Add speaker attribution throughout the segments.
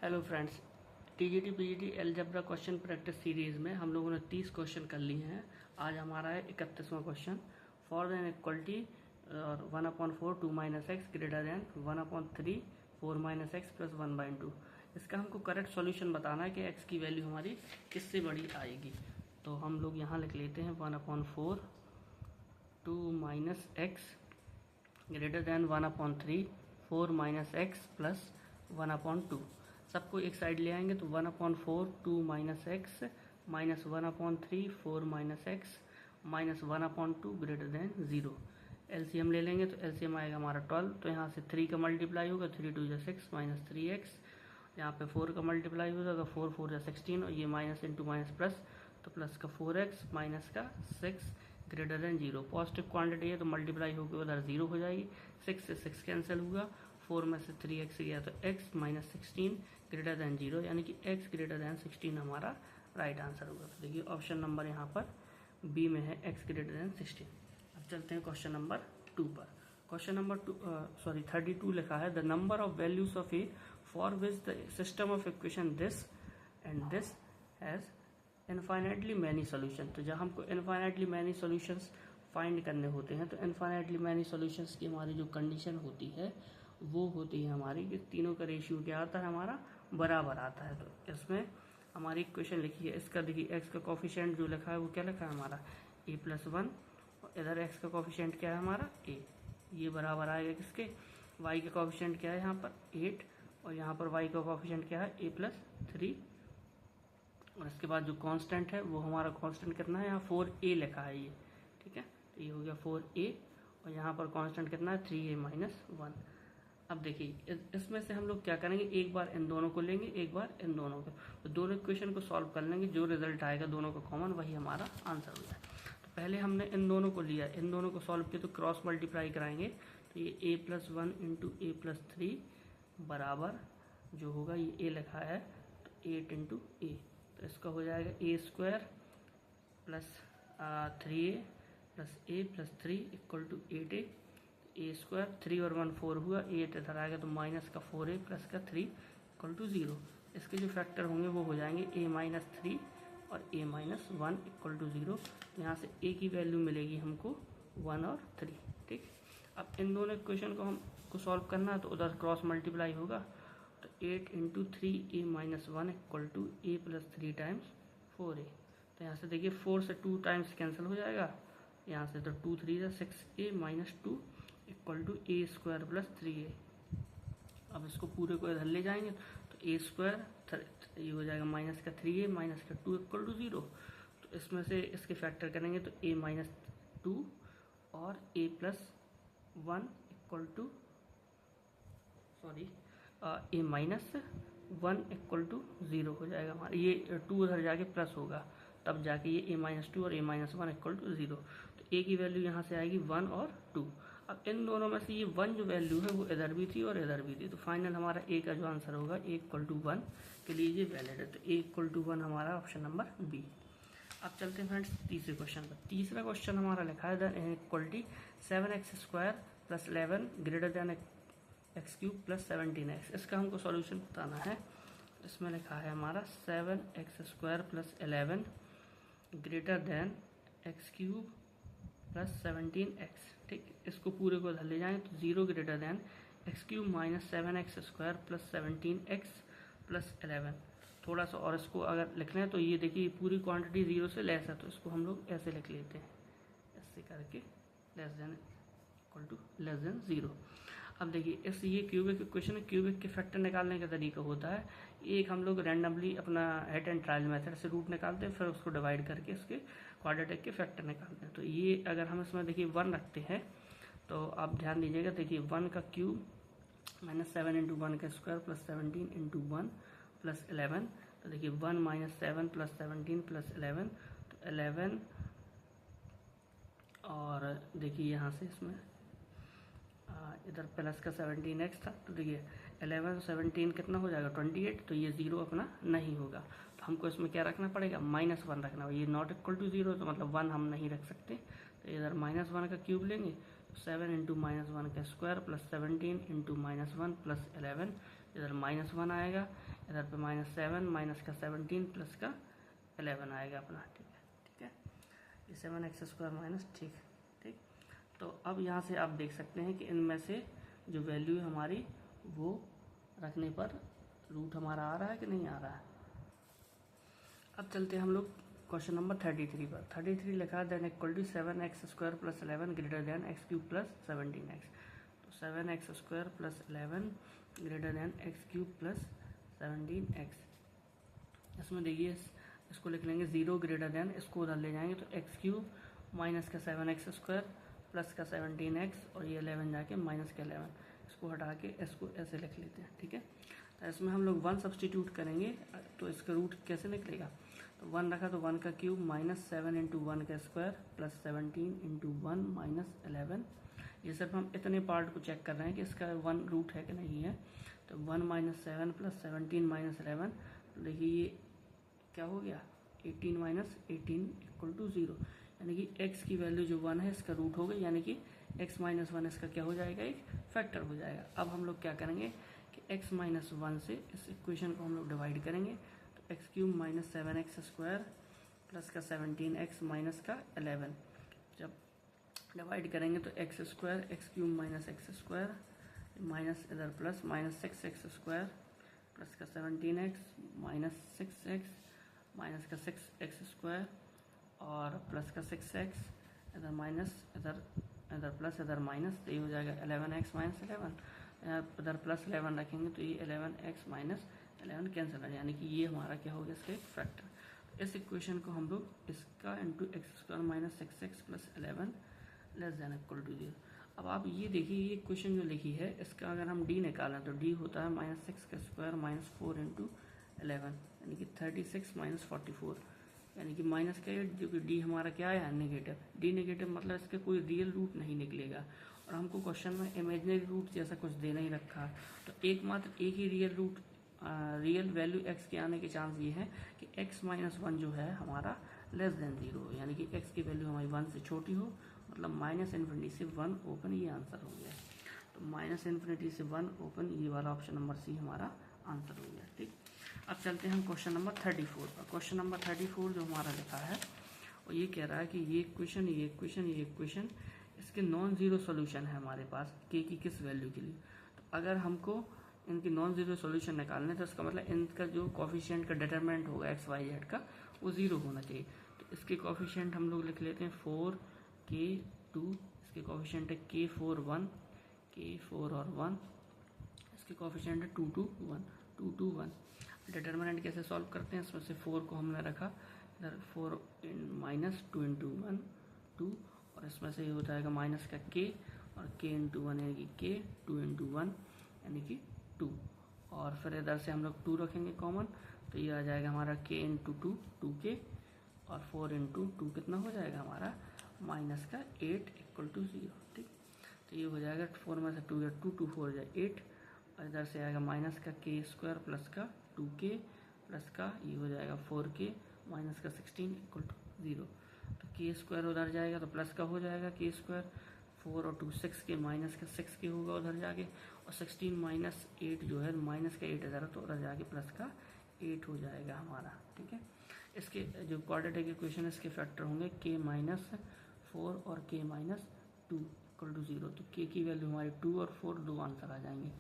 Speaker 1: Hello friends, TGT PGT algebra question practice series में हम लोगों ने 30 क्वेश्चन कर लिए हैं। आज हमारा है 31वां क्वेश्चन। फॉर द इक्वलिटी और 1/4 2 - x greater than 1/3 4 - x plus 1/2। इसका हमको करेक्ट सॉल्यूशन बताना है कि x की वैल्यू हमारी किससे बड़ी आएगी। तो हम लोग यहाँ लिख लेते हैं 1/4 2 - x greater than 1/3 4 - x plus 1/2। सबको एक साइड ले आएंगे तो 1/4 2 - x minus 1/3 4 - x minus 1/2 greater than 0। LCM ले लेंगे तो एलसीएम आएगा हमारा 12। तो यहाँ से 3 का मल्टीप्लाई होगा, 3 2 6 माइनस 3x। यहाँ पे 4 का मल्टीप्लाई हो जाएगा, 4 4 16 और ये माइनस इंटू माइनस प्लस, तो प्लस का 4x माइनस का 6 ग्रेटर देन 0। पॉजिटिव क्वांटिटी है तो मल्टीप्लाई होकर उधर 0 हो जाएगी। 6 से 6 कैंसिल हुआ, 4 में से 3x गया तो x माइनस 16 ग्रेटर देन 0, यानी कि x ग्रेटर देन 16 हमारा राइट आंसर होगा। तो देखिए ऑप्शन नंबर यहाँ पर बी में है, x ग्रेटर देन 16। अब चलते हैं क्वेश्चन नंबर 2 पर। क्वेश्चन नंबर 32 लिखा है, the number of values of A for which the system of equation this and this has infinitely many solution. तो जब हमको इनफाइनाइटली मैनी सोल्यूशंस फाइंड करने होते हैं तो इनफाइनाइटली मैनी सोल्यूशंस की हमारी जो कंडीशन होती है वो होती है हमारी कि तीनों का रेशियो क्या आता है, हमारा बराबर आता है। तो इसमें हमारी इक्वेशन लिखी है, इसका देखिए एक्स का कोफिशिएंट जो लिखा है वो क्या लिखा है हमारा a+1, और इधर एक्स का कोफिशिएंट क्या है हमारा a। ये बराबर आएगा किसके, y का कोफिशिएंट क्या है यहाँ पर 8, और यहाँ पर y का कोफिशिएंट क्या है a+3, और इसके बाद जो कांस्टेंट है वो हमारा कांस्टेंट कितना है, यहाँ 4a लिखा है ये, ठीक है। तो ये हो गया 4a, और यहाँ पर कांस्टेंट कितना है 3a-1। अब देखिए इसमें से हम लोग क्या करेंगे, एक बार इन दोनों को लेंगे, एक बार इन दोनों को, तो दोनों इक्वेशन को सॉल्व कर लेंगे। जो रिजल्ट आएगा दोनों का कॉमन वही हमारा आंसर हो जाए। तो पहले हमने इन दोनों को लिया, इन दोनों को सॉल्व किया तो क्रॉस मल्टीप्लाई कराएंगे। तो ये a+1 इंटू a+3 बराबर जो होगा ये a लिखा है तो 8 इंटू a, तो इसका हो जाएगा a² plus 3a plus a plus 3 equal to 8a। a², 3 और 1 4 हुआ, 8 इधर आ गया तो माइनस का 4a प्लस का 3 इक्वल टू 0। इसके जो फैक्टर होंगे वो हो जाएंगे a-3 और a-1 इक्वल टू 0। यहाँ से a की वैल्यू मिलेगी हमको 1 और 3, ठीक। अब इन दोनों इक्वेशन को हमको सॉल्व करना है तो उधर क्रॉस मल्टीप्लाई होगा, तो 8 into 3a-1 equal to a plus 3 times 4a। तो यहाँ से देखिए 4 से 2 टाइम्स कैंसिल हो जाएगा, यहाँ से तो 2 3 6a-2 equal to a² plus 3a। अब इसको पूरे को इधर ले जाएंगे तो a², ये हो जाएगा माइनस का 3a माइनस का 2 इक्वल टू 0। तो इसमें से इसके फैक्टर करेंगे तो a-2 और a+1 equal to a-1 equal to 0 हो जाएगा हमारा। ये 2 उधर जाके प्लस होगा, तब जाके ये a-2 और a-1 इक्वल टू 0। तो a की वैल्यू यहाँ से आएगी 1 और 2। अब इन दोनों में से ये 1 जो वैल्यू है वो इधर भी थी और इधर भी थी, तो फाइनल हमारा a का जो आंसर होगा a इक्वल टू 1 के लिए ये वैलिड है। तो a इक्वल टू 1 हमारा ऑप्शन नंबर बी। अब चलते हैं फ्रेंड्स तीसरे क्वेश्चन पर। तीसरा क्वेश्चन हमारा लिखा है the equality 7x² plus 11 greater than x³ plus 17x। इसका हमको सॉल्यूशन बताना है। इसमें लिखा है हमारा 7x² plus 11 greater than x³ plus 17x, ठीक। इसको पूरे को इधर ले जाएं तो 0 greater than x³ minus 7x² plus 17x plus 11। थोड़ा सा और इसको अगर लिखना है तो ये देखिए पूरी क्वांटिटी 0 से लेस है, तो इसको हम लोग ऐसे लिख लेते हैं, ऐसे करके less than equal to less than 0। अब देखिए इस ये क्यूबिक इक्वेशन, क्यूबिक के फैक्टर निकालने का तरीका होता है, एक हम लोग रैंडमली अपना हेड एंड ट्रायल मेथड से रूट निकालते हैं, फिर उसको डिवाइड करके इसके क्वाड्रेटिक के फैक्टर निकालते हैं। तो ये अगर हम इसमें देखिए 1 रखते हैं तो आप ध्यान दीजिएगा, देखिए 1 का क्यूब माइनस 7 इंटू 1 का स्क्वायर प्लस 17 इंटू 1 प्लस 11। तो देखिए 1 माइनस 7 प्लस 17 प्लस 11, तो 11, और देखिए यहाँ से इसमें इधर प्लस का 17x था, तो देखिए 11 17 कितना हो जाएगा 28, तो ये 0 अपना नहीं होगा। तो हमको इसमें क्या रखना पड़ेगा, -1 रखना। ये नॉट इक्वल टू 0 तो मतलब 1 हम नहीं रख सकते, तो इधर -1 का क्यूब लेंगे, तो 7 इंटू -1 का स्क्वायर प्लस 17 इंटू -1 प्लस 11, इधर -1 आएगा, इधर पे -7 माइनस का 17 प्लस का 11 आएगा अपना। ठीक है, ये 7x² माइनस, ठीक। तो अब यहाँ से आप देख सकते हैं कि इनमें से जो वैल्यू है हमारी वो रखने पर रूट हमारा आ रहा है कि नहीं आ रहा है। अब चलते हैं हम लोग क्वेश्चन नंबर 33 पर। 33 लिखा है than equal to 7x² plus 11 greater than x³ plus 17x। तो 7x² plus 11 greater than x³ plus 17x। इसमें देखिए इसको लिख लेंगे 0 ग्रेटर देन, इसको उधर ले जाएंगे तो x³ माइनस का 7x² प्लस का 17x और ये 11 जाके माइनस का 11, इसको हटा के इसको ऐसे लिख लेते हैं। ठीक है, तो इसमें हम लोग 1 सब्सटीट्यूट करेंगे तो इसका रूट कैसे निकलेगा। तो 1 रखा तो 1 का क्यूब माइनस 7 इंटू 1 का स्क्वायर प्लस 17 इंटू 1 माइनस 11। ये सिर्फ हम इतने पार्ट को चेक कर रहे हैं कि इसका 1 रूट है कि नहीं है। तो 1 माइनस 7 प्लस 17 माइनस 11, तो देखिए ये क्या हो गया 18 माइनस 18 इक्वल टू 0, यानी कि x की वैल्यू जो 1 है इसका रूट हो गई, यानी कि x माइनस 1 इसका क्या हो जाएगा, एक फैक्टर हो जाएगा। अब हम लोग क्या करेंगे कि x माइनस 1 से इस इक्वेशन को हम लोग डिवाइड करेंगे। तो x³ माइनस 7x² प्लस का 17x माइनस का 11, जब डिवाइड करेंगे तो x² x³ minus x² minus इधर प्लस माइनस 6x² प्लस का 17x माइनस 6x माइनस का 6x² और प्लस का 6x, इधर माइनस इधर प्लस इधर माइनस, तो ये हो जाएगा 11x माइनस 11। इधर प्लस 11 रखेंगे तो ये 11x माइनस 11 कैंसिल है, यानी कि ये हमारा क्या हो गया इसका एक फैक्टर। इस इक्वेशन को हम लोग इसका into x² minus 6x plus 11 less than equal to 0। अब आप ये देखिए ये इक्वेशन जो लिखी है इसका अगर हम d निकालें तो d होता है माइनस 6 का स्क्वायर माइनस 4 इंटू 11, यानी कि 36 माइनस 44, यानी कि माइनस का 8, जो कि डी हमारा क्या आया नेगेटिव। डी नेगेटिव मतलब इसका कोई रियल रूट नहीं निकलेगा, और हमको क्वेश्चन में इमेजिनरी रूट जैसा कुछ देना ही रखा, तो एकमात्र एक ही real root real value x के आने के चांस ये है कि x माइनस 1 जो है हमारा लेस देन 0, यानी कि x की वैल्यू हमारी 1 से छोटी हो, मतलब माइनस इन्फिनिटी से 1 ओपन, ये आंसर हो गया। तो माइनस इन्फिनिटी से 1 ओपन, ये वाला ऑप्शन नंबर सी हमारा आंसर हो गया। ठीक, अब चलते हैं हम क्वेश्चन नंबर 34 पर। क्वेश्चन नंबर 34 जो हमारा लिखा है और ये कह रहा है कि ये इक्वेशन इसके नॉन जीरो सोल्यूशन है हमारे पास के की किस वैल्यू के लिए। तो अगर हमको इनकी नॉन जीरो सोल्यूशन निकालने तो इसका मतलब इनका जो कोफिशिएंट का डिटरमिनेंट होगा एक्स वाई जेड का वो 0 होना चाहिए। तो इसके कोफिशिएंट हम लोग लिख लेते हैं 4 k2, इसके कोफिशिएंट है k4 1 k4 और 1, इसके कोफिशिएंट है 2 2 1 2 2 1। डिटरमिनेंट कैसे सॉल्व करते हैं, इसमें से 4 को हमने रखा इधर 4 माइनस 2 इंटू 1 2, और इसमें से ये हो जाएगा माइनस का k और k इंटू 1 यानी कि k 2 इंटू 1 यानी कि 2, और फिर इधर से हम लोग 2 रखेंगे कॉमन, तो ये आ जाएगा हमारा k इंटू 2 2k और 4 इंटू 2 कितना हो जाएगा हमारा माइनस का 8 इक्वल टू 0। ठीक, तो ये हो जाएगा 4 में से 2 या 2 2 4 जाए 8, और इधर से आएगा माइनस का k² प्लस का 2k प्लस का ये हो जाएगा 4k माइनस का 16 इक्वल टू 0। तो k² उधर जाएगा तो प्लस का हो जाएगा k², 4 और 2 6k माइनस का 6k होगा उधर जाके, और 16 माइनस 8 जो है माइनस का 8 इधर तो उधर जाके प्लस का 8 हो जाएगा हमारा। ठीक है, इसके जो क्वाड्रेटिक इक्वेशन इसके फैक्टर होंगे k माइनस 4 और k माइनस 2 इक्वल टू 0। तो k की वैल्यू हमारी 2 और 4 दो आंसर आ जाएंगे,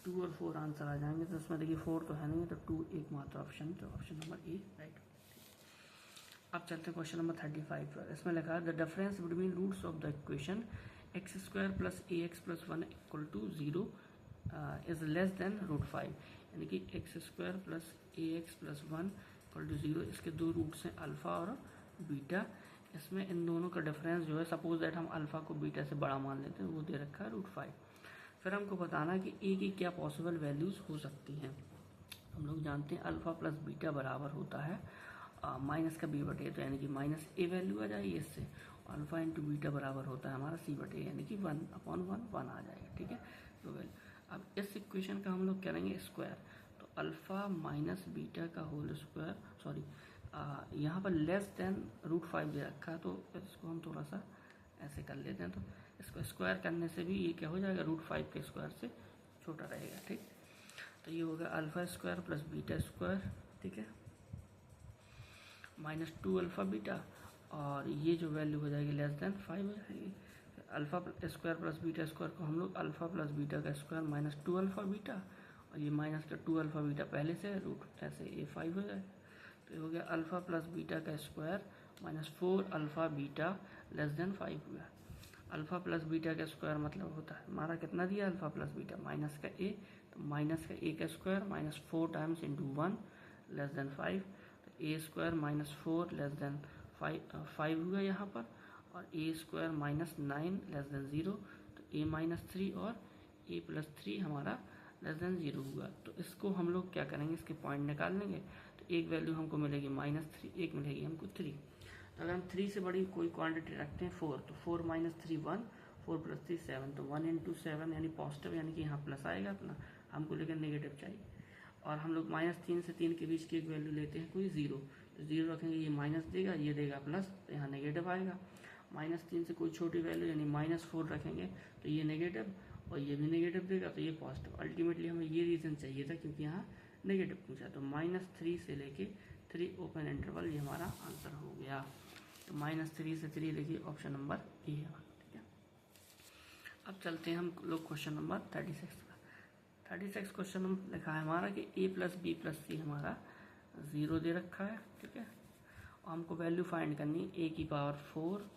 Speaker 1: 2 और 4 आंसर आ जाएंगे। तो इसमें देखिए 4 तो है नहीं, तो 2 एकमात्र ऑप्शन, तो ऑप्शन नंबर ए राइट। अब चलते हैं क्वेश्चन नंबर 35 पर। इसमें लिखा है the difference between roots of the equation x² plus ax plus 1 equal to 0 is less than √5, यानी कि x² plus ax plus 1 equal to 0, इसके दो रूट्स हैं अल्फ़ा और बीटा। इसमें इन दोनों का डिफरेंस जो है सपोज दैट हम अल्फ़ा को बीटा से बड़ा मान लेते हैं, वो दे रखा है √5। फिर हमको बताना कि ए की क्या पॉसिबल वैल्यूज़ हो सकती हैं। हम लोग जानते हैं अल्फ़ा प्लस बीटा बराबर होता है माइनस का बी बटे, तो यानी कि माइनस ए वैल्यू आ जाएगी इससे, अल्फ़ा इंटू बीटा बराबर होता है हमारा सी बटे, यानी कि 1/1 आ जाएगा। ठीक है, तो वैल्यू अब इस इक्वेशन का हम लोग करेंगे स्क्वायर, तो अल्फ़ा माइनस बीटा का होल स्क्वायर, सॉरी यहाँ पर लेस देन √5 दे रखा है, तो इसको हम थोड़ा सा ऐसे कर लेते हैं, तो इसको स्क्वायर करने से भी ये क्या हो जाएगा √5 के स्क्वायर से छोटा रहेगा। ठीक, तो ये हो गया alpha square plus beta square, ठीक है, माइनस 2 अल्फ़ा बीटा, और ये जो वैल्यू हो जाएगी लेस देन 5 हो जाएगी। Alpha square plus beta square को हम लोग अल्फ़ा प्लस बीटा का स्क्वायर माइनस 2 अल्फ़ा बीटा, और ये माइनस का 2 अल्फ़ा बीटा पहले से है, रूट ऐसे ये 5 हो जाएगा। तो ये हो गया अल्फ़ा प्लस बीटा का square minus 4 alpha beta less than 5 हुआ। अल्फ़ा प्लस बीटा का स्क्वायर मतलब होता है हमारा कितना दिया, अल्फ़ा प्लस बीटा माइनस का ए, तो माइनस का ए का square minus 4 times into 1 less than 5, तो ए स्क्वायर माइनस 4 लेस देन 5 हुआ यहाँ पर, और ए स्क्वायर माइनस 9 लेस देन 0, तो ए माइनस 3 और ए प्लस 3 हमारा लेस देन 0 हुआ। तो इसको हम लोग क्या करेंगे, इसके पॉइंट निकाल लेंगे। तो एक वैल्यू हमको मिलेगी -3, एक मिलेगी हमको 3। तो अगर हम 3 से बड़ी कोई क्वांटिटी रखते हैं 4, तो 4 माइनस 3 1, 4 प्लस 3 7, तो 1 इंटू 7 यानी पॉजिटिव, यानी कि यहाँ प्लस आएगा अपना, हमको लेकिन नेगेटिव चाहिए। और हम लोग -3 से 3 के बीच की एक वैल्यू लेते हैं कोई 0, तो 0 रखेंगे, ये माइनस देगा, ये देगा प्लस, तो यहाँ नेगेटिव आएगा। -3 से कोई छोटी वैल्यू यानी -4 रखेंगे तो ये नेगेटिव, और ये भी नेगेटिव देगा, तो ये पॉजिटिव। अल्टीमेटली हमें ये रीज़न चाहिए था क्योंकि यहाँ नेगेटिव पूछा, तो -3 से लेके 3 ओपन इंटरवल, ये हमारा आंसर हो गया। तो -3 से 3 देखिए ऑप्शन नंबर ए है, ठीक है। अब चलते हैं हम लोग क्वेश्चन नंबर 36 पर। 36 क्वेश्चन हम लिखा है हमारा कि a प्लस बी प्लस सी हमारा 0 दे रखा है, ठीक है, और हमको वैल्यू फाइंड करनी है a की पावर 4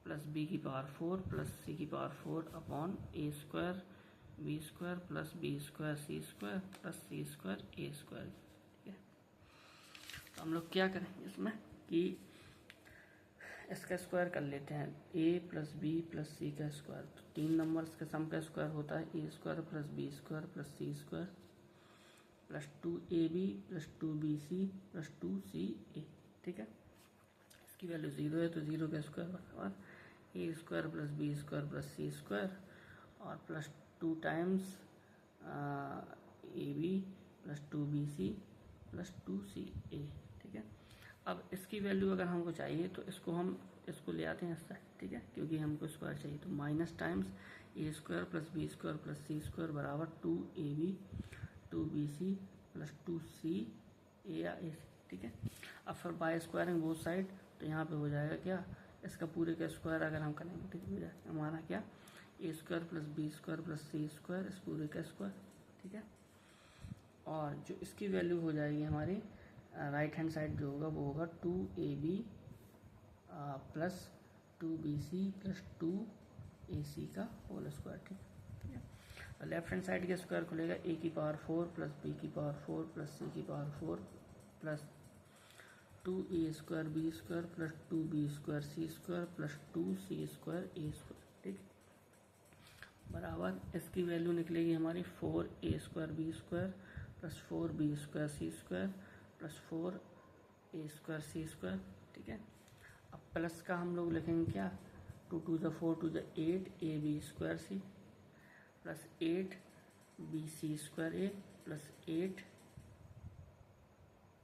Speaker 1: प्लस बी की पावर 4 प्लस सी की power 4 upon A square B square plus B square C square plus c square a square, ठीक है। तो हम लोग क्या करेंगे इसमें कि इसका स्क्वायर कर लेते हैं, a प्लस बी प्लस सी का स्क्वायर, तो 3 नंबर्स के सम का स्क्वायर होता है a square plus B square plus c square plus 2ab plus 2bc plus 2ca, ठीक है। इसकी वैल्यू 0 है, तो 0 का स्क्वायर बराबर a square plus B square plus c square और plus 2 times ab plus 2bc plus 2ca, ठीक है। अब इसकी वैल्यू अगर हमको चाहिए तो इसको ले आते हैं इस साइड, ठीक है, क्योंकि हमको स्क्वायर चाहिए। तो minus times a square plus B square plus c square बराबर 2ab 2bc प्लस 2ca, ठीक है। अब फिर बाय स्क्वायरिंग बोथ साइड, तो यहाँ पे हो जाएगा क्या, इसका पूरे का स्क्वायर अगर हम करेंगे ठीक हो जाएगा हमारा क्या, a square plus B square plus c square, इस पूरे का स्क्वायर, ठीक है। और जो इसकी वैल्यू हो जाएगी हमारी राइट हैंड साइड जो होगा वो होगा 2ab plus 2bc plus 2ac का होल स्क्वायर, ठीक है। और लेफ्ट हैंड साइड के स्क्वायर खुलेगा a की पावर 4 प्लस b की पावर 4 प्लस c की power 4 plus 2a square B square plus 2b square C square plus 2c square a square, ठीक, बराबर इसकी वैल्यू निकलेगी हमारी 4a square B square plus 4b square सी square plus 4a square सी square, ठीक है। अब plus का हम लोग लिखेंगे क्या, 2 to the 4 to the 8 ab square c plus 8bc square a plus 8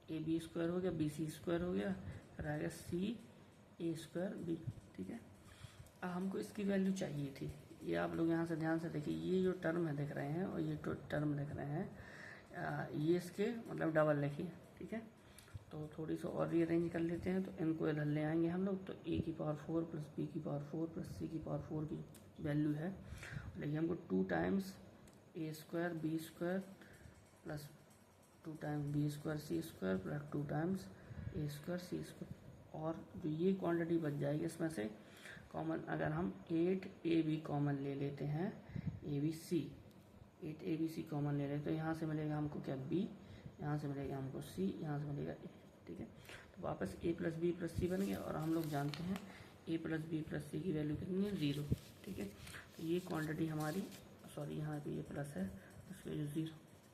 Speaker 1: ab square हो गया, bc स्क्वायर हो गया, फिर आएगा c a स्क्वायर b, ठीक है। अब हमको इसकी वैल्यू चाहिए थी, ये आप लोग यहाँ से ध्यान से देखिए, ये जो टर्म है दिख रहे हैं और ये टर्म दिख रहे हैं, ये इसके मतलब डबल लिखिए, ठीक है। तो थोड़ी सी और रीअरेंज कर लेते हैं, तो इनको इधर ले आएंगे हम लोग, तो a की पावर 4 प्लस b की पावर 4 प्लस c की पावर 4 की वैल्यू है, लेकिन हमको 2 times a square B square plus 2 times b square C square plus 2 times a square C square, और जो ये क्वांटिटी बच जाएगी इसमें से कॉमन, अगर हम 8ab कॉमन ले लेते हैं, abc 8abc कॉमन ले लेते हैं, तो यहाँ से मिलेगा हमको क्या b, यहाँ से मिलेगा हमको c, यहाँ से मिलेगा a, ठीक है। तो वापस a प्लस बी प्लस सी बन गया, और हम लोग जानते हैं a प्लस बी प्लस सी की वैल्यू कितनी है, 0, ठीक है। तो ये क्वांटिटी हमारी, सॉरी यहाँ पे ये प्लस है, इसकी वैल्यू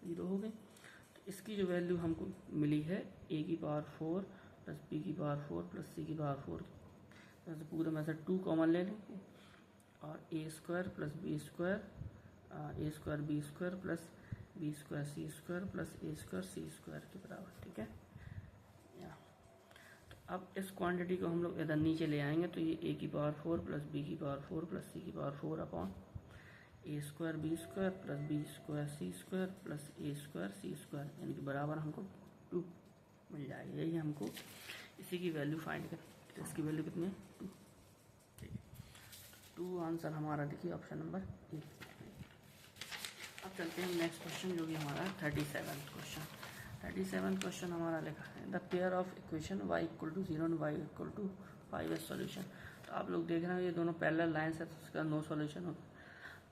Speaker 1: 0 हो गई। तो इसकी जो वैल्यू हमको मिली है a की पावर 4 प्लस b की पावर 4 प्लस c की पावर 4, तो पूरे में से 2 कॉमन ले लेंगे, और a square plus B square a square B square plus B square C square plus A square C square के बराबर, ठीक है। तो अब इस क्वांटिटी को हम लोग इधर नीचे ले आएंगे, तो ये a की पावर 4 प्लस बी की पावर 4 प्लस सी की पावर 4 अपॉन ए square B square plus B square सी स्क्वायर प्लस ए स्क्वायर सी स्क्वायर, यानी कि बराबर हमको 2 मिल जाएगी। यही हमको इसी की वैल्यू फाइंड कर, तो इसकी वैल्यू कितनी है 2। ठीक है, 2 आंसर हमारा देखिए ऑप्शन नंबर ए। अब चलते हैं नेक्स्ट क्वेश्चन जो कि हमारा 37th क्वेश्चन। 37th क्वेश्चन हमारा लिखा है the pair of equation y equal to 0 and y equal to 5 is solution. तो आप लोग देख रहे हैं ये दोनों पैरेलल लाइन्स है, तो इसका नो सॉल्यूशन होगा,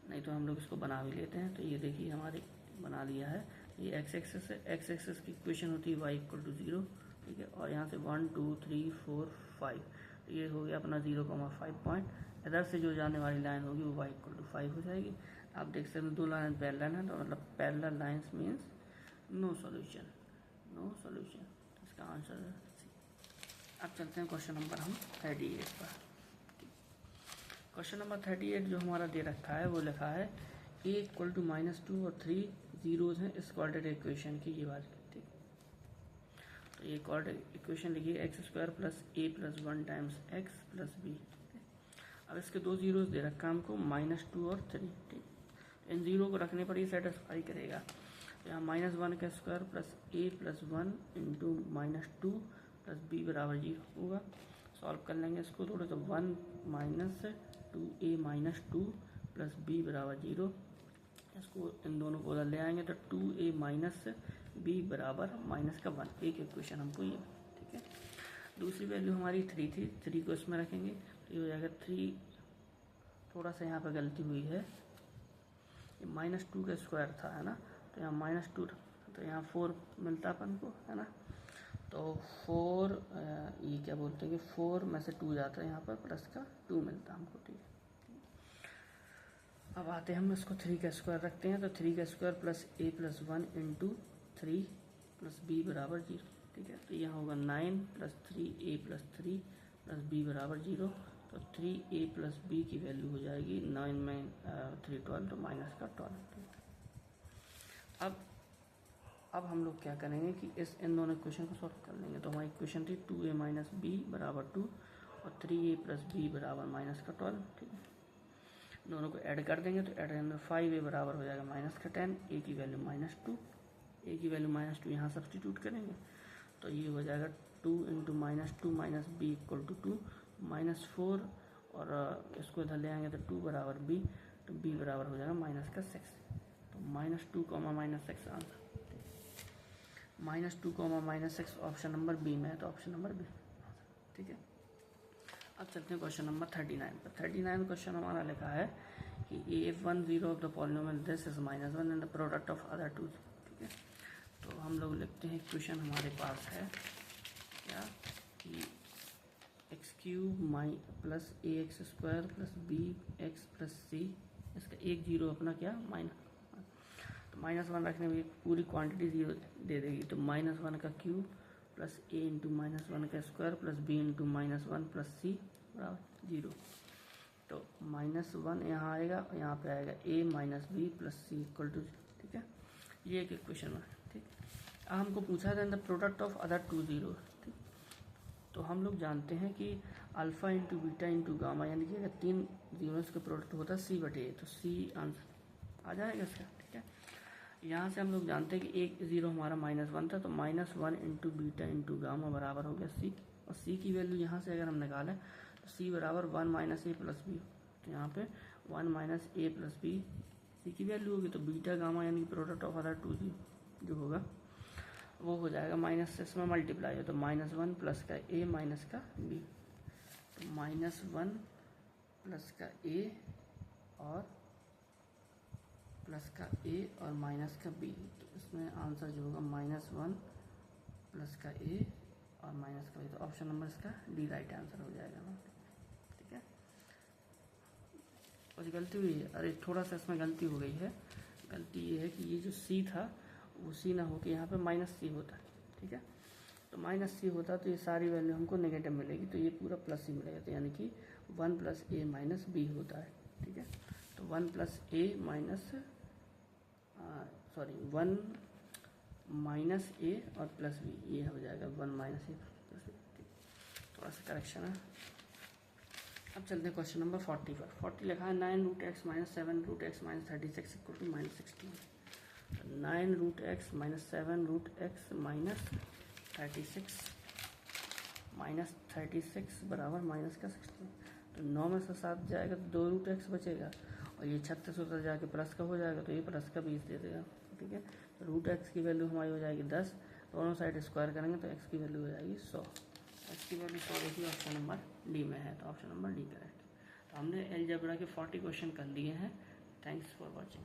Speaker 1: नहीं तो हम लोग इसको बना भी लेते हैं। तो ये देखिए हमारे बना लिया है, ये x एक्सिस है, x एक्सिस की इक्वेशन होती है y इक्वल टू 0, ठीक है, और यहाँ से 1 2 3 4 5, तो ये हो गया अपना 0,5 पॉइंट। इधर से जो जाने वाली लाइन होगी वो y इक्वल टू 5 हो जाएगी। आप देख सकते हैं 2 लाइन पैरेलल है, तो मतलब parallel lines means no solution, no solution, इसका आंसर है सी। अब चलते हैं क्वेश्चन नंबर हम 38 पर। क्वेश्चन नंबर 38 जो हमारा दे रखा है वो लिखा है a इक्वल टू -2 और 3 जीरोज हैं इस क्वाड्रेटिक इक्वेशन की, ये बात। ठीक, तो ये क्वाड्रेटिक इक्वेशन लिखिए X square plus A plus 1 times X plus B. अब इसके 2 जीरोज दे रखा है हमको -2 और 3। ठीक, इन जीरो को रखने पर ही सेटिस्फाई करेगा। तो यहाँ -1 का square plus A plus 1 into -2 plus b बराबर 0 होगा। सॉल्व कर लेंगे इसको थोड़ा, तो 1 - 2a - 2 प्लस बी बराबर 0। इसको इन दोनों को उधर ले आएंगे तो 2a माइनस बी बराबर -1। एक इक्वेशन हमको ये, ठीक है। दूसरी वैल्यू हमारी 3 थी, 3 को इसमें रखेंगे तो ये हो जाएगा 3। थोड़ा सा यहाँ पर गलती हुई है, ये -2 का स्क्वायर था, है ना, तो यहाँ -2, तो यहाँ 4 मिलता अपन को, है ना। तो 4 ये क्या बोलते हैं कि 4 में से 2 जाता है यहाँ पर, प्लस का 2 मिलता हमको। ठीक है, अब आते हैं हम इसको 3 का स्क्वायर रखते हैं, तो 3 का square plus a plus 1 into 3 plus b बराबर 0। ठीक है, तो यहाँ होगा 9 plus 3a plus 3 plus b बराबर 0। तो 3a प्लस बी की वैल्यू हो जाएगी 9 में 3 12, तो माइनस का 12। अब हम लोग क्या करेंगे कि इन दोनों इक्वेशन को सॉल्व कर लेंगे। तो हमारी इक्वेशन थी 2a माइनस बी बराबर 2 और 3a प्लस बी बराबर माइनस का 12। ठीक है, दोनों को ऐड कर देंगे तो ऐड करने में 5a बराबर हो जाएगा माइनस का 10, a की वैल्यू -2, a की वैल्यू -2 यहाँ सब्सटीट्यूट करेंगे तो ये हो जाएगा 2 into -2 minus b equal to 2 -4, और इसको इधर ले आएंगे तो 2 बराबर b, तो b बराबर हो जाएगा -6। तो -2 -6 आंसर, -2 -6 ऑप्शन नंबर बी में है, तो ऑप्शन नंबर बी। ठीक है, अब चलते हैं क्वेश्चन नंबर 39 पर। 39 क्वेश्चन हमारा लिखा है कि if 1 0 of the polynomial this is -1 and the product of other two. ठीक है, तो हम लोग लिखते हैं क्वेश्चन हमारे पास है क्या कि x³ plus ax square plus bx plus c, इसका एक जीरो अपना क्या माइनस, तो -1 रखने में पूरी क्वांटिटी 0 दे देगी। तो -1 का क्यूब प्लस a इंटू -1 का square plus b into -1 plus c बराबर 0। तो -1 यहाँ आएगा और यहाँ पे आएगा a minus b plus c equal to 0। ठीक है, ये एक इक्वेशन है। ठीक, अब हमको पूछा था the product of other 2 zero. ठीक, तो हम लोग जानते हैं कि alpha into beta into gamma, यानी कि अगर 3 जीरोस का प्रोडक्ट होता है c/a, तो c आंसर आ जाएगा इसका। ठीक है, यहाँ से हम लोग जानते हैं कि एक जीरो हमारा -1 था, तो -1 इंटू बीटा इंटू गामा बराबर हो गया c, और c की वैल्यू यहाँ से अगर हम निकालें तो c बराबर 1 माइनस a प्लस बी, तो यहाँ पे 1 minus a plus b c की वैल्यू होगी। तो बीटा गामा यानी प्रोडक्ट ऑफ अदर 2 जो होगा वो हो जाएगा -6 में मल्टीप्लाई है, तो -1 प्लस का a माइनस का b, तो -1 प्लस का a और प्लस का a और माइनस का b, तो इसमें आंसर जो होगा -1 प्लस का a और माइनस का b, तो ऑप्शन नंबर इसका डी राइट आंसर हो जाएगा। ठीक है, कुछ गलती हुई है, अरे थोड़ा सा इसमें गलती हो गई है। गलती ये है कि ये जो c था वो c ना हो के यहाँ पे -c होता है। ठीक है, तो -c होता तो ये सारी वैल्यू हमको नेगेटिव मिलेगी, तो ये पूरा प्लस ही मिलेगा, तो यानी कि 1 प्लस a माइनस b होता है। ठीक है, तो 1 प्लस a माइनस 1 माइनस ए और प्लस बी, ये हो जाएगा 1 माइनस ए प्लस बी। थोड़ा सा करेक्शन है, अब चलते हैं क्वेश्चन नंबर 40 पर। 40 लिखा है 9 root x minus 7 root x minus 36 equal to minus 16। 9 root x minus 7 root x minus 36 minus 36 बराबर माइनस का 16। तो 9 में से 7 जाएगा तो 2 रूट एक्स बचेगा, और ये 36 उधर जाके प्लस का हो जाएगा, तो ये प्लस का 20 दे देगा। ठीक है, तो रूट एक्स की वैल्यू हमारी हो जाएगी 10, दोनों साइड स्क्वायर करेंगे तो एक्स की वैल्यू हो जाएगी 100। एक्स की वैल्यू 100 देखिए ऑप्शन नंबर डी में है, तो ऑप्शन नंबर डी करेक्ट। तो हमने अलजेब्रा के 40 क्वेश्चन कर लिए हैं। Thanks for watching.